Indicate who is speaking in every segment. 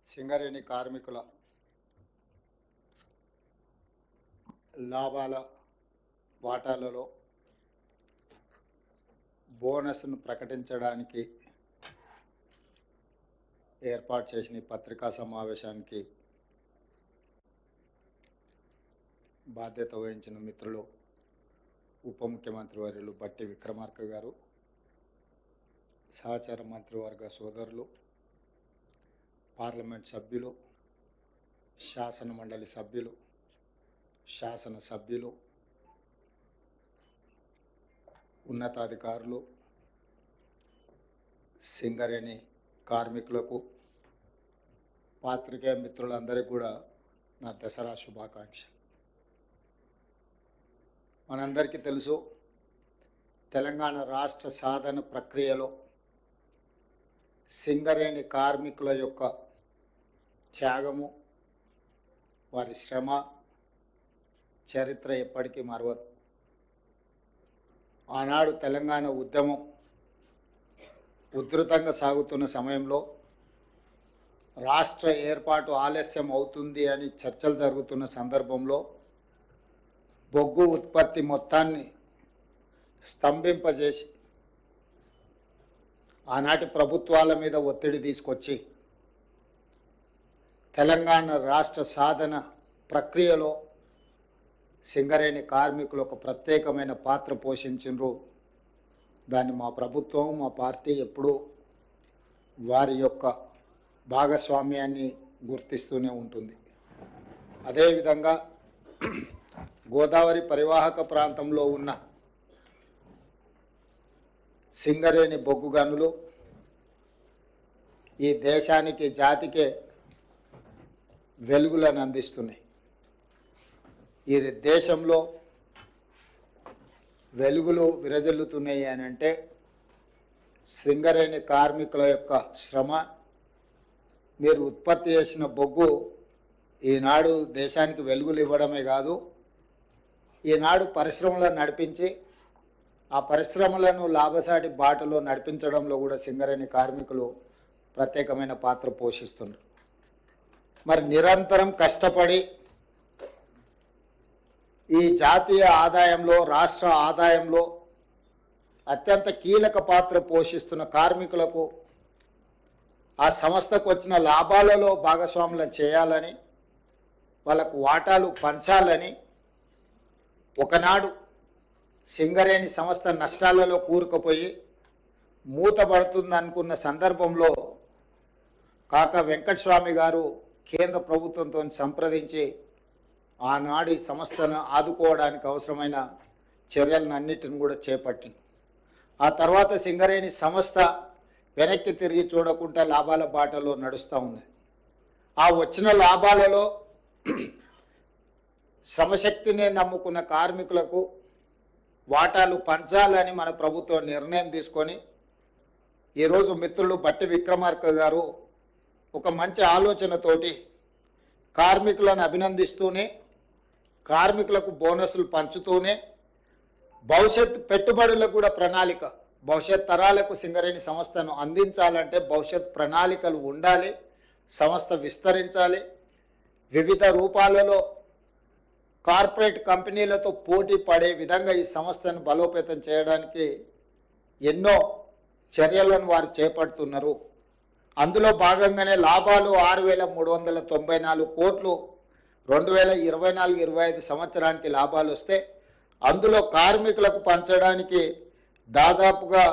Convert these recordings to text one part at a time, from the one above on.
Speaker 1: సింగరేణి కార్మికుల లాభాల వాటాలలో బోనస్ను ప్రకటించడానికి ఏర్పాటు చేసిన పత్రికా సమావేశానికి బాధ్యత వహించిన మిత్రులు ఉప ముఖ్యమంత్రి వర్యులు బట్టి విక్రమార్క గారు, సహచార మంత్రివర్గ సోదరులు, పార్లమెంట్ సభ్యులు, శాసన మండలి సభ్యులు, శాసన సభ్యులు, ఉన్నతాధికారులు, సింగరేణి కార్మికులకు, పాత్రికేయ మిత్రులందరికీ కూడా నా దసరా శుభాకాంక్ష. మనందరికీ తెలుసు, తెలంగాణ రాష్ట్ర సాధన ప్రక్రియలో సింగరేణి కార్మికుల యొక్క త్యాగము, వారి శ్రమ చరిత్ర ఎప్పటికీ మరవదు. ఆనాడు తెలంగాణ ఉద్యమం ఉధృతంగా సాగుతున్న సమయంలో రాష్ట్ర ఏర్పాటు ఆలస్యం అవుతుంది అని చర్చలు జరుగుతున్న సందర్భంలో బొగ్గు ఉత్పత్తి మొత్తాన్ని స్తంభింపజేసి ఆనాటి ప్రభుత్వాల మీద ఒత్తిడి తీసుకొచ్చి తెలంగాణ రాష్ట్ర సాధన ప్రక్రియలో సింగరేణి కార్మికులు ఒక ప్రత్యేకమైన పాత్ర పోషించారు. దాన్ని మా ప్రభుత్వం, మా పార్టీ ఎప్పుడూ వారి యొక్క భాగస్వామ్యాన్ని గుర్తిస్తూనే ఉంటుంది. అదేవిధంగా గోదావరి పరివాహక ప్రాంతంలో ఉన్న సింగరేణి బొగ్గు గనులు ఈ దేశానికి, జాతికే వెలుగులను అందిస్తున్నాయి. ఈ దేశంలో వెలుగులు విరజల్లుతున్నాయి అని అంటే సింగరేణి కార్మికుల యొక్క శ్రమ, మీరు ఉత్పత్తి చేసిన బొగ్గు ఈనాడు దేశానికి వెలుగులు ఇవ్వడమే కాదు, ఈనాడు పరిశ్రమలను నడిపించి ఆ పరిశ్రమలను లాభసాటి బాటలో నడిపించడంలో కూడా సింగరేణి కార్మికులు ప్రత్యేకమైన పాత్ర పోషిస్తున్నారు. మరి నిరంతరం కష్టపడి ఈ జాతీయ ఆదాయంలో, రాష్ట్ర ఆదాయంలో అత్యంత కీలక పాత్ర పోషిస్తున్న కార్మికులకు ఆ సంస్థకు వచ్చిన లాభాలలో భాగస్వాములను చేయాలని, వాళ్ళకు వాటాలు పంచాలని, ఒకనాడు సింగరేణి సంస్థ నష్టాలలో కూరుకుపోయి మూతపడుతుందనుకున్న సందర్భంలో కాకా వెంకటస్వామి గారు కేంద్ర ప్రభుత్వంతో సంప్రదించి ఆనాడు ఈ సంస్థను ఆదుకోవడానికి అవసరమైన చర్యలన్నిటిని కూడా చేపట్టింది. ఆ తర్వాత సింగరేణి సంస్థ వెనక్కి తిరిగి చూడకుండా లాభాల బాటలో నడుస్తూ ఉంది. ఆ వచ్చిన లాభాలలో శ్రమశక్తిని నమ్ముకున్న కార్మికులకు వాటాలు పంచాలని మన ప్రభుత్వం నిర్ణయం తీసుకొని ఈరోజు మిత్రులు బట్టి విక్రమార్క గారు ఒక మంచి ఆలోచనతోటి కార్మికులను అభినందిస్తూనే, కార్మికులకు బోనస్లు పంచుతూనే, భవిష్యత్ పెట్టుబడులకు కూడా ప్రణాళిక, భవిష్యత్ తరాలకు సింగరేణి సంస్థను అందించాలంటే భవిష్యత్ ప్రణాళికలు ఉండాలి, సంస్థ విస్తరించాలి, వివిధ రూపాలలో కార్పొరేట్ కంపెనీలతో పోటీ పడే విధంగా ఈ సంస్థను బలోపేతం చేయడానికి ఎన్నో చర్యలను వారు చేపడుతున్నారు. అందులో భాగంగానే లాభాలు 6,394 కోట్లు 2024-25 సంవత్సరానికి లాభాలు వస్తే అందులో కార్మికులకు పంచడానికి దాదాపుగా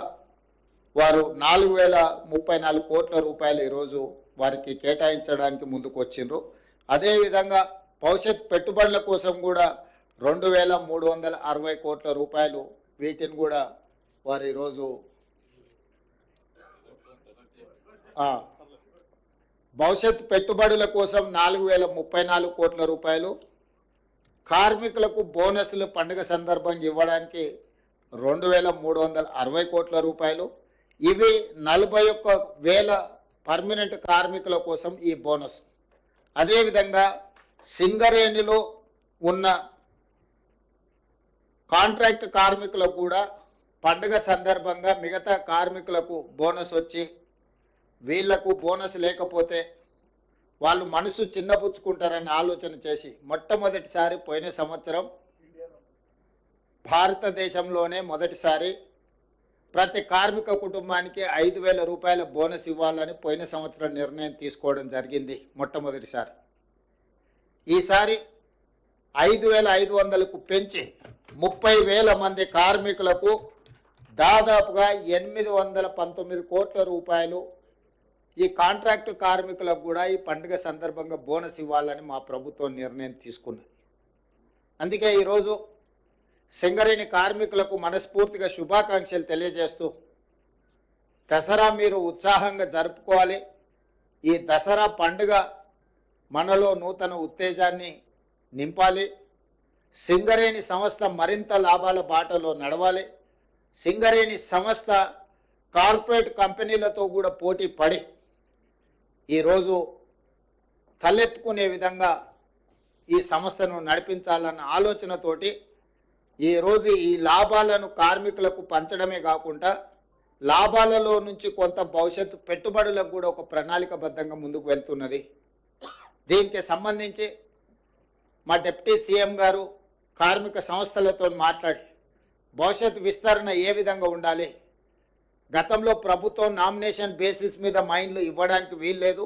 Speaker 1: వారు 4,034 కోట్ల రూపాయలు ఈరోజు వారికి కేటాయించడానికి ముందుకు వచ్చిండ్రు. అదేవిధంగా భవిష్యత్ పెట్టుబడుల కోసం కూడా 2,360 కోట్ల రూపాయలు, వీటిని కూడా వారు ఈరోజు భవిష్యత్ పెట్టుబడుల కోసం 4,034 కోట్ల రూపాయలు, కార్మికులకు బోనస్లు పండుగ సందర్భంగా ఇవ్వడానికి 2,360 కోట్ల రూపాయలు, ఇవి 41,000 పర్మనెంట్ కార్మికుల కోసం ఈ బోనస్. అదేవిధంగా సింగరేణిలో ఉన్న కాంట్రాక్ట్ కార్మికులకు కూడా పండుగ సందర్భంగా మిగతా కార్మికులకు బోనస్ వచ్చి వీళ్లకు బోనస్ లేకపోతే వాళ్ళు మనసు చిన్నపుచ్చుకుంటారని ఆలోచన చేసి మొట్టమొదటిసారి పోయిన సంవత్సరం భారతదేశంలోనే మొదటిసారి ప్రతి కార్మిక కుటుంబానికి 5,000 రూపాయల బోనస్ ఇవ్వాలని పోయిన సంవత్సరం నిర్ణయం తీసుకోవడం జరిగింది మొట్టమొదటిసారి. ఈసారి 5,500కు పెంచి 30,000 మంది కార్మికులకు దాదాపుగా 819 కోట్ల రూపాయలు ఈ కాంట్రాక్టు కార్మికులకు కూడా ఈ పండుగ సందర్భంగా బోనస్ ఇవ్వాలని మా ప్రభుత్వం నిర్ణయం తీసుకున్నది. అందుకే ఈరోజు సింగరేణి కార్మికులకు మనస్ఫూర్తిగా శుభాకాంక్షలు తెలియజేస్తూ దసరా మీరు ఉత్సాహంగా జరుపుకోవాలి. ఈ దసరా పండుగ మనలో నూతన ఉత్తేజాన్ని నింపాలి. సింగరేణి సంస్థ మరింత లాభాల బాటలో నడవాలి. సింగరేణి సంస్థ కార్పొరేట్ కంపెనీలతో కూడా పోటీ పడి ఈరోజు తలెత్తుకునే విధంగా ఈ సంస్థను నడిపించాలన్న ఆలోచనతోటి ఈరోజు ఈ లాభాలను కార్మికులకు పంచడమే కాకుండా లాభాలలో నుంచి కొంత భవిష్యత్తు పెట్టుబడులకు కూడా ఒక ప్రణాళికబద్ధంగా ముందుకు వెళ్తున్నది. దీనికి సంబంధించి మా డిప్యూటీ సీఎం గారు కార్మిక సంస్థలతో మాట్లాడి భవిష్యత్తు విస్తరణ ఏ విధంగా ఉండాలి, గతంలో ప్రభుత్వం నామినేషన్ బేసిస్ మీద మైన్లు ఇవ్వడానికి వీల్లేదు,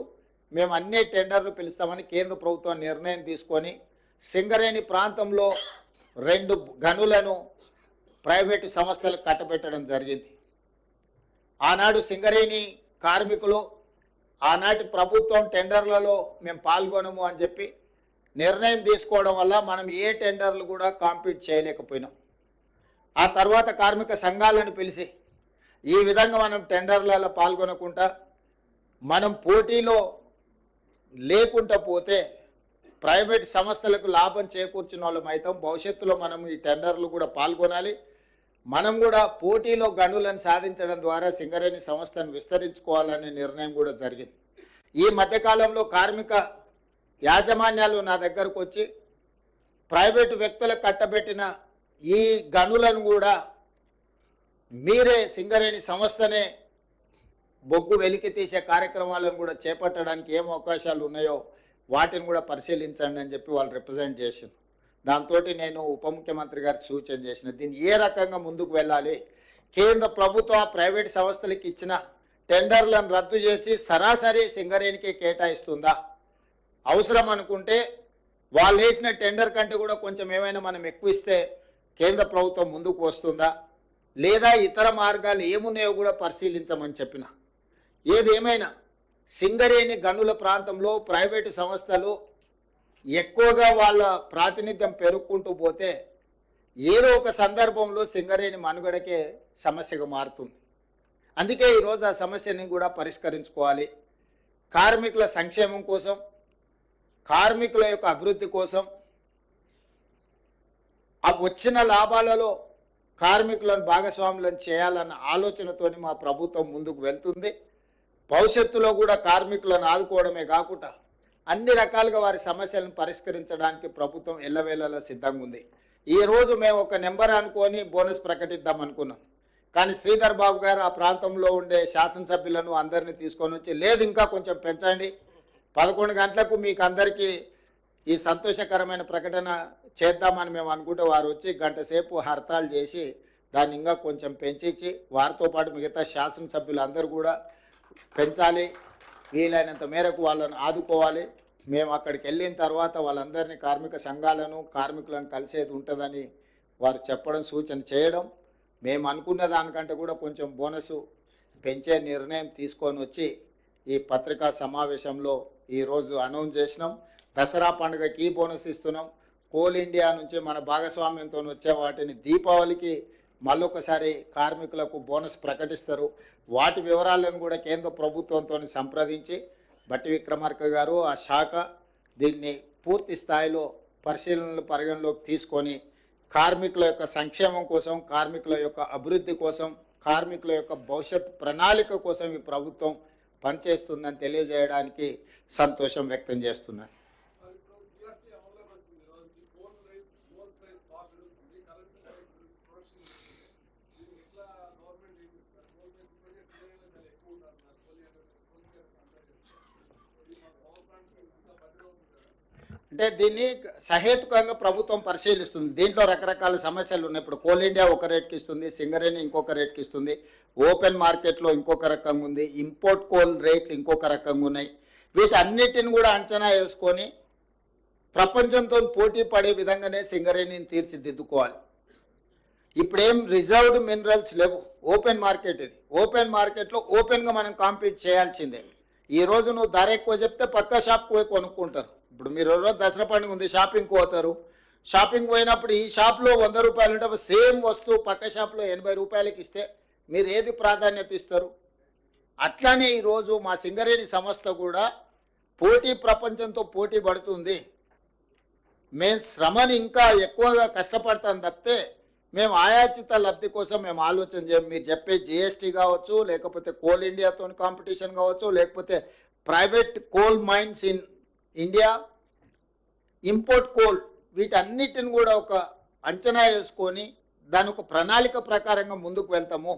Speaker 1: మేము అన్ని టెండర్లు పిలుస్తామని కేంద్ర ప్రభుత్వం నిర్ణయం తీసుకొని సింగరేణి ప్రాంతంలో 2 గనులను ప్రైవేటు సంస్థలకు కట్టబెట్టడం జరిగింది. ఆనాడు సింగరేణి కార్మికులు ఆనాటి ప్రభుత్వం టెండర్లలో మేము పాల్గొనము అని చెప్పి నిర్ణయం తీసుకోవడం వల్ల మనం ఏ టెండర్లు కూడా కాంపీట్ చేయలేకపోయినాం. ఆ తర్వాత కార్మిక సంఘాలను పిలిచి ఈ విధంగా మనం టెండర్లలో పాల్గొనకుండా మనం పోటీలో లేకుండా పోతే ప్రైవేట్ సంస్థలకు లాభం చేకూర్చిన వాళ్ళం అయితే భవిష్యత్తులో మనం ఈ టెండర్లు కూడా పాల్గొనాలి, మనం కూడా పోటీలో గనులను సాధించడం ద్వారా సింగరేణి సంస్థను విస్తరించుకోవాలనే నిర్ణయం కూడా జరిగింది. ఈ మధ్యకాలంలో కార్మిక యాజమాన్యాలు నా దగ్గరకు వచ్చి ప్రైవేటు వ్యక్తులకు కట్టబెట్టిన ఈ గనులను కూడా మీరే సింగరేణి సంస్థనే బొగ్గు వెలికి తీసే కార్యక్రమాలను కూడా చేపట్టడానికి ఏం అవకాశాలు ఉన్నాయో వాటిని కూడా పరిశీలించండి అని చెప్పి వాళ్ళు రిప్రజెంట్ చేశారు. దాంతో నేను ఉప ముఖ్యమంత్రి గారికి సూచన చేసిన దీన్ని ఏ రకంగా ముందుకు వెళ్ళాలి, కేంద్ర ప్రభుత్వం ప్రైవేట్ సంస్థలకు ఇచ్చిన టెండర్లను రద్దు చేసి సరాసరి సింగరేణికి కేటాయిస్తుందా, అవసరం అనుకుంటే వాళ్ళు వేసిన టెండర్ కంటే కూడా కొంచెం ఏమైనా మనం ఎక్కువ ఇస్తే కేంద్ర ప్రభుత్వం ముందుకు వస్తుందా, లేదా ఇతర మార్గాలు ఏమున్నాయో కూడా పరిశీలించమని చెప్పిన. ఏదేమైనా సింగరేణి గనుల ప్రాంతంలో ప్రైవేటు సంస్థలు ఎక్కువగా వాళ్ళ ప్రాతినిధ్యం పెరుగుకుంటూ పోతే ఏదో ఒక సందర్భంలో సింగరేణి మనుగడకే సమస్యగా మారుతుంది. అందుకే ఈరోజు ఆ సమస్యని కూడా పరిష్కరించుకోవాలి. కార్మికుల సంక్షేమం కోసం, కార్మికుల యొక్క అభివృద్ధి కోసం ఆ వచ్చిన లాభాలలో కార్మికులను భాగస్వాములను చేయాలన్న ఆలోచనతోని మా ప్రభుత్వం ముందుకు వెళ్తుంది. భవిష్యత్తులో కూడా కార్మికులను ఆదుకోవడమే కాకుండా అన్ని రకాలుగా వారి సమస్యలను పరిష్కరించడానికి ప్రభుత్వం ఎల్లవేళలా సిద్ధంగా ఉంది. ఈ రోజు మేము ఒక నెంబర్ అనుకొని బోనస్ ప్రకటిద్దాం అనుకున్నాం, కానీ శ్రీధర్ బాబు గారు ఆ ప్రాంతంలో ఉండే శాసనసభ్యులను అందరినీ తీసుకొని వచ్చి లేదు ఇంకా కొంచెం పెంచండి, 11 గంటలకు మీకు అందరికీ ఈ సంతోషకరమైన ప్రకటన చేద్దామని మేము అనుకుంటే వారు వచ్చి గంట సేపు హర్తాలు చేసి దాన్ని ఇంకా కొంచెం పెంచి వారితో పాటు మిగతా శాసనసభ్యులు అందరూ కూడా పెంచాలి, వీలైనంత మేరకు వాళ్ళను ఆదుకోవాలి. మేము అక్కడికి వెళ్ళిన తర్వాత వాళ్ళందరినీ కార్మిక సంఘాలను కార్మికులను కలిసేది ఉంటుందని వారు చెప్పడం సూచన చేయడం, మేము అనుకున్న దానికంటే కూడా కొంచెం బోనసు పెంచే నిర్ణయం తీసుకొని వచ్చి ఈ పత్రికా సమావేశంలో ఈరోజు అనౌన్స్ చేసినాం. దసరా పండుగకి బోనస్ ఇస్తున్నాం. కోల్ ఇండియా నుంచి మన భాగస్వామ్యంతో వచ్చే వాటిని దీపావళికి మళ్ళొకసారి కార్మికులకు బోనస్ ప్రకటిస్తారు. వాటి వివరాలను కూడా కేంద్ర ప్రభుత్వంతో సంప్రదించి బట్టి విక్రమార్క గారు ఆ శాఖ దీన్ని పూర్తి స్థాయిలో పరిగణలోకి తీసుకొని కార్మికుల యొక్క సంక్షేమం కోసం, కార్మికుల యొక్క అభివృద్ధి కోసం, కార్మికుల యొక్క భవిష్యత్ ప్రణాళిక కోసం ఈ ప్రభుత్వం పనిచేస్తుందని తెలియజేయడానికి సంతోషం వ్యక్తం చేస్తున్నాను. అంటే దీన్ని సహేతుకంగా ప్రభుత్వం పరిశీలిస్తుంది. దీంట్లో రకరకాల సమస్యలు ఉన్నాయి. ఇప్పుడు కోల్ ఇండియా ఒక రేట్కి ఇస్తుంది, సింగరేణి ఇంకొక రేట్కి ఇస్తుంది, ఓపెన్ మార్కెట్లో ఇంకొక రకంగా ఉంది, ఇంపోర్ట్ కోల్ రేట్లు ఇంకొక రకంగా ఉన్నాయి. వీటన్నిటిని కూడా అంచనా వేసుకొని ప్రపంచంతో పోటీ పడే విధంగానే సింగరేణిని తీర్చిదిద్దుకోవాలి. ఇప్పుడేం రిజర్వ్డ్ మినరల్స్ లేవు, ఓపెన్ మార్కెట్ ఇది. ఓపెన్ మార్కెట్లో ఓపెన్గా మనం కాంపీట్ చేయాల్సిందే. ఈ రోజు నువ్వు ధర ఎక్కువ చెప్తే పక్క షాప్కి పోయి కొనుక్కుంటారు. ఇప్పుడు మీరు రోజు దసరా పండుగ ఉంది, షాపింగ్కి పోతారు. షాపింగ్ పోయినప్పుడు ఈ షాప్లో 100 రూపాయలు ఉంటే సేమ్ వస్తువు పక్క షాప్లో 80 రూపాయలకి ఇస్తే మీరు ఏది ప్రాధాన్యత ఇస్తారు? అట్లానే ఈరోజు మా సింగరేణి సంస్థ కూడా ప్రపంచంతో పోటీ పడుతుంది. మేము శ్రమని ఇంకా ఎక్కువగా కష్టపడతాం తప్పితే మేము ఆయాచిత లబ్ధి కోసం మేము ఆలోచన చేయం. మీరు చెప్పే జిఎస్టీ కావచ్చు, లేకపోతే కోల్ ఇండియాతో కాంపిటీషన్ కావచ్చు, లేకపోతే private coal mines in India, import coal, వీటన్నిటిని కూడా ఒక అంచనా వేసుకొని దాని ఒక ప్రణాళిక ప్రకారంగా ముందుకు వెళ్తాము.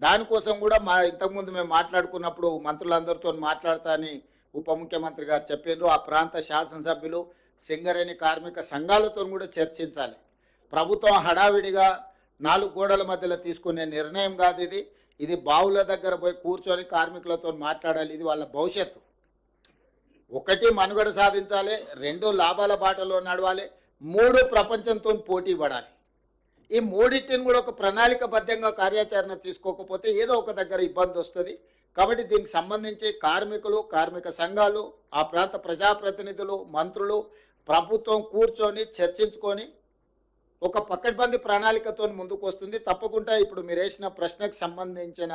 Speaker 1: దానికోసం కూడా ఇంతకుముందు మేము మాట్లాడుకున్నప్పుడు మంత్రులందరితో మాట్లాడతా అని ఉప ముఖ్యమంత్రి గారు చెప్పారు. ఆ ప్రాంత శాసనసభ్యులు, సింగరేణి కార్మిక సంఘాలతో కూడా చర్చించాలి. ప్రభుత్వం హడావిడిగా 4 గోడల మధ్యలో తీసుకునే నిర్ణయం కాదు ఇది. ఇది బావుల దగ్గర పోయి కూర్చొని కార్మికులతో మాట్లాడాలి. ఇది వాళ్ళ భవిష్యత్తు. 1 మనుగడ సాధించాలి, 2 లాభాల బాటలో నడవాలి, 3 ప్రపంచంతో పోటీ పడాలి. ఈ మూడింటిని కూడా ఒక ప్రణాళికబద్ధంగా కార్యాచరణ తీసుకోకపోతే ఏదో ఒక దగ్గర ఇబ్బంది వస్తుంది. కాబట్టి దీనికి సంబంధించి కార్మికులు, కార్మిక సంఘాలు, ఆ ప్రాంత ప్రజాప్రతినిధులు, మంత్రులు, ప్రభుత్వం కూర్చొని చర్చించుకొని ఒక పకడ్బందీ ప్రణాళికతో ముందుకు వస్తుంది. తప్పకుండా ఇప్పుడు మీరు వేసిన ప్రశ్నకు సంబంధించిన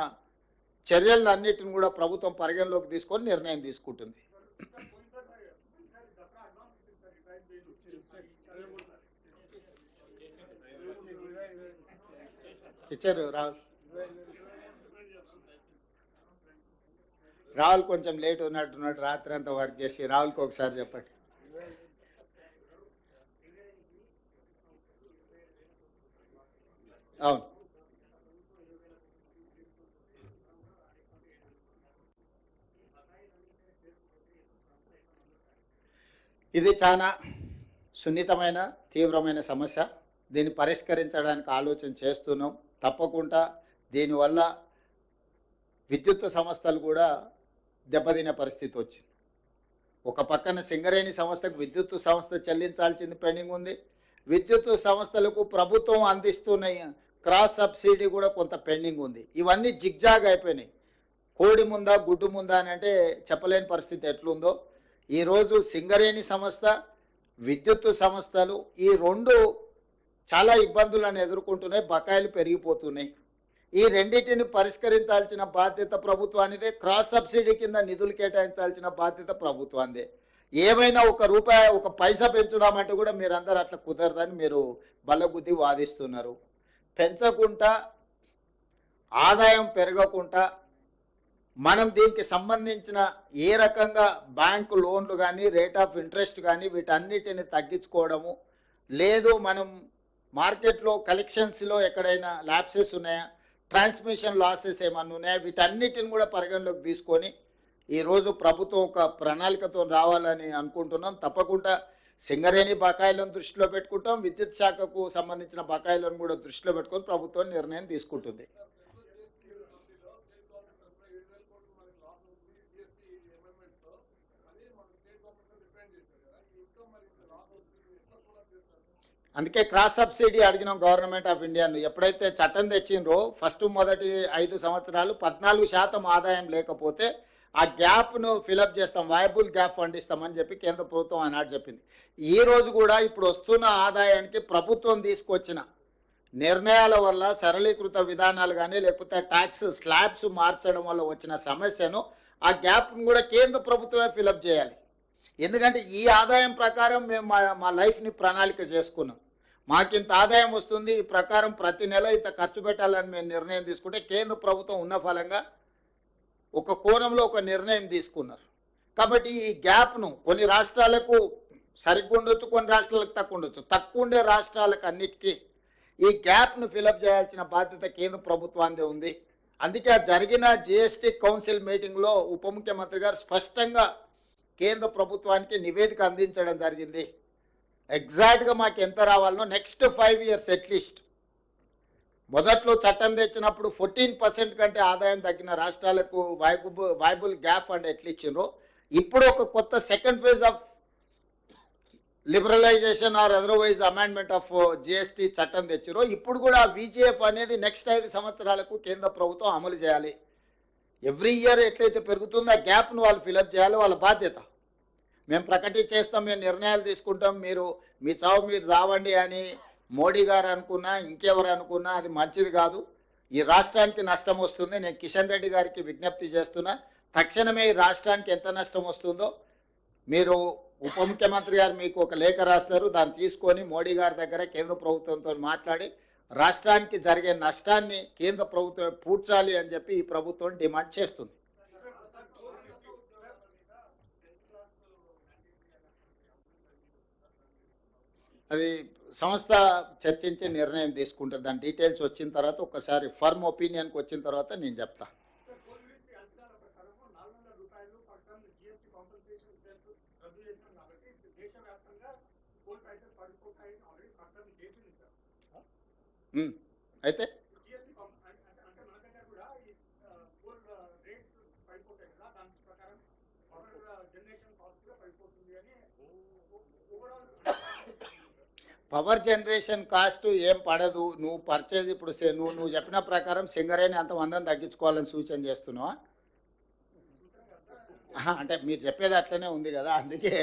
Speaker 1: చర్యలన్నిటిని కూడా ప్రభుత్వం పరిగణలోకి తీసుకొని నిర్ణయం తీసుకుంటుంది. ఇచ్చారు రాహుల్ కొంచెం లేట్ ఉన్నట్టున్నాడు, రాత్రి అంతా వర్క్ చేసి. రాహుల్కి ఒకసారి చెప్పండి. అవును, ఇది చాలా సున్నితమైన తీవ్రమైన సమస్య. దీన్ని పరిష్కరించడానికి ఆలోచన చేస్తున్నాం. తప్పకుండా దీనివల్ల విద్యుత్ సంస్థలు కూడా దెబ్బతినే పరిస్థితి వచ్చింది. ఒక పక్కన సింగరేణి సంస్థకు విద్యుత్ సంస్థ చెల్లించాల్సింది పెండింగ్ ఉంది. విద్యుత్ సంస్థలకు ప్రభుత్వం అందిస్తున్న క్రాస్ సబ్సిడీ కూడా కొంత పెండింగ్ ఉంది. ఇవన్నీ జిగ్జాగ్ అయిపోయినాయి. కోడి ముందా గుడ్డు ముందా అని అంటే చెప్పలేని పరిస్థితి ఎట్లుందో. ఈరోజు సింగరేణి సంస్థ, విద్యుత్ సంస్థలు ఈ 2 చాలా ఇబ్బందులను ఎదుర్కొంటున్నాయి, బకాయిలు పెరిగిపోతున్నాయి. ఈ రెండింటిని పరిష్కరించాల్సిన బాధ్యత ప్రభుత్వానిదే. క్రాస్ సబ్సిడీ కింద నిధులు కేటాయించాల్సిన బాధ్యత ప్రభుత్వానిదే. ఏమైనా 1 రూపాయి 1 పైసా పెంచుదామంటే కూడా మీరందరూ అట్లా కుదరదని మీరు బల్లబుద్ధి వాదిస్తున్నారు. పెంచకుండా, ఆదాయం పెరగకుండా మనం దీనికి సంబంధించిన ఏ రకంగా బ్యాంకు లోన్లు కానీ, రేట్ ఆఫ్ ఇంట్రెస్ట్ కానీ వీటన్నిటిని తగ్గించుకోవడము లేదు. మనం మార్కెట్లో కలెక్షన్స్లో ఎక్కడైనా ల్యాప్సెస్ ఉన్నాయా, ట్రాన్స్మిషన్ లాసెస్ ఏమన్నా ఉన్నాయా, వీటన్నిటిని కూడా పరిగణలోకి తీసుకొని ఈరోజు ప్రభుత్వం ఒక ప్రణాళికతో రావాలని అనుకుంటున్నాం. తప్పకుండా సింగరేణి బకాయిలను దృష్టిలో పెట్టుకుంటాం, విద్యుత్ శాఖకు సంబంధించిన బకాయిలను కూడా దృష్టిలో పెట్టుకొని ప్రభుత్వం నిర్ణయం తీసుకుంటుంది. అందుకే క్రాస్ సబ్సిడీ అడిగినాం గవర్నమెంట్ ఆఫ్ ఇండియాను. ఎప్పుడైతే చట్టం తెచ్చిండ్రో మొదటి 5 సంవత్సరాలు 14% ఆదాయం లేకపోతే ఆ గ్యాప్ను ఫిలప్ చేస్తాం, వయబుల్ గ్యాప్ ఫండ్ ఇస్తామని చెప్పి కేంద్ర ప్రభుత్వం ఆనాడు చెప్పింది. ఈ రోజు కూడా ఇప్పుడు వస్తున్న ఆదాయానికి ప్రభుత్వం తీసుకొచ్చిన నిర్ణయాల వల్ల, సరళీకృత విధానాలు కానీ లేకపోతే ట్యాక్స్ స్లాబ్స్ మార్చడం వల్ల వచ్చిన సమస్యను, ఆ గ్యాప్ను కూడా కేంద్ర ప్రభుత్వమే ఫిలప్ చేయాలి. ఎందుకంటే ఈ ఆదాయం ప్రకారం మేము మా లైఫ్ని ప్రణాళిక చేసుకున్నాం. మాకింత ఆదాయం వస్తుంది, ఈ ప్రకారం ప్రతి నెల ఇంత ఖర్చు పెట్టాలని మేము నిర్ణయం తీసుకుంటే కేంద్ర ప్రభుత్వం ఉన్న ఫలంగా ఒక కోణంలో ఒక నిర్ణయం తీసుకున్నారు. కాబట్టి ఈ గ్యాప్ను కొన్ని రాష్ట్రాలకు సరిగ్గా ఉండొచ్చు, కొన్ని రాష్ట్రాలకు తక్కువ ఉండొచ్చు. తక్కువ ఉండే రాష్ట్రాలకు అన్నిటికీ ఈ గ్యాప్ను ఫిలప్ చేయాల్సిన బాధ్యత కేంద్ర ప్రభుత్వానిదే ఉంది. అందుకే జరిగిన జిఎస్టీ కౌన్సిల్ మీటింగ్లో ఉప ముఖ్యమంత్రి గారు స్పష్టంగా కేంద్ర ప్రభుత్వానికి నివేదిక అందించడం జరిగింది. ఎగ్జాక్ట్గా మాకు ఎంత రావాలనో నెక్స్ట్ 5 ఇయర్స్ అట్లీస్ట్. మొదట్లో చట్టం తెచ్చినప్పుడు 14% కంటే ఆదాయం తగ్గిన రాష్ట్రాలకు వైబుల్ గ్యాప్ ఫండ్ ఎట్లా ఇచ్చిండ్రో, ఇప్పుడు ఒక కొత్త second phase of liberalisation or otherwise amendment of GST చట్టం తెచ్చిరో, ఇప్పుడు కూడా విజిఎఫ్ అనేది నెక్స్ట్ 5 సంవత్సరాలకు కేంద్ర ప్రభుత్వం అమలు చేయాలి. ఎవ్రీ ఇయర్ ఎట్లయితే పెరుగుతుందో ఆ గ్యాప్ను వాళ్ళు ఫిలప్ చేయాలి, వాళ్ళ బాధ్యత. మేము ప్రకటించేస్తాం, మేము నిర్ణయాలు తీసుకుంటాం, మీ చావు మీరు చావండి అని మోడీ గారు అనుకున్నా ఇంకెవరు అనుకున్నా అది మంచిది కాదు. ఈ రాష్ట్రానికి నష్టం వస్తుంది. నేను కిషన్ రెడ్డి గారికి విజ్ఞప్తి చేస్తున్నా, తక్షణమే ఈ రాష్ట్రానికి ఎంత నష్టం వస్తుందో మీరు ఉప ముఖ్యమంత్రి గారు మీకు ఒక లేఖ రాస్తారు, దాన్ని తీసుకొని మోడీ గారి దగ్గర కేంద్ర ప్రభుత్వంతో మాట్లాడి రాష్ట్రానికి జరిగే నష్టాన్ని కేంద్ర ప్రభుత్వం పూడ్చాలి అని చెప్పి ఈ ప్రభుత్వం డిమాండ్ చేస్తుంది. అది సంస్థ చర్చించి నిర్ణయం తీసుకుంటుంది. దాని డీటెయిల్స్ వచ్చిన తర్వాత ఒకసారి ఫర్మ్ ఒపీనియన్కి వచ్చిన తర్వాత నేను చెప్తా. అయితే పవర్ జనరేషన్ కాస్ట్ ఏం పడదు. నువ్వు పర్చేజ్ ఇప్పుడు నువ్వు చెప్పిన ప్రకారం సింగరేణి అంత మందం తగ్గించుకోవాలని సూచన చేస్తున్నావా? అంటే మీరు చెప్పేది అట్లనే ఉంది కదా, అందుకే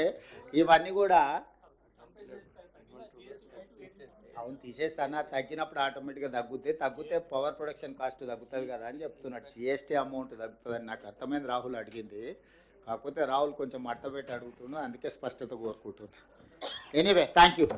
Speaker 1: ఇవన్నీ కూడా అవును తీసేస్తానా, తగ్గినప్పుడు ఆటోమేటిక్గా తగ్గితే పవర్ ప్రొడక్షన్ కాస్ట్ తగ్గుతుంది కదా అని చెప్తున్నాడు. జిఎస్టీ అమౌంట్ తగ్గుతుందని నాకు అర్థమైంది. రాహుల్ అడిగింది, కాకపోతే రాహుల్ కొంచెం మడతపెట్టి అడుగుతున్నా, అందుకే స్పష్టత కోరుకుంటున్నా. Anyway thank you.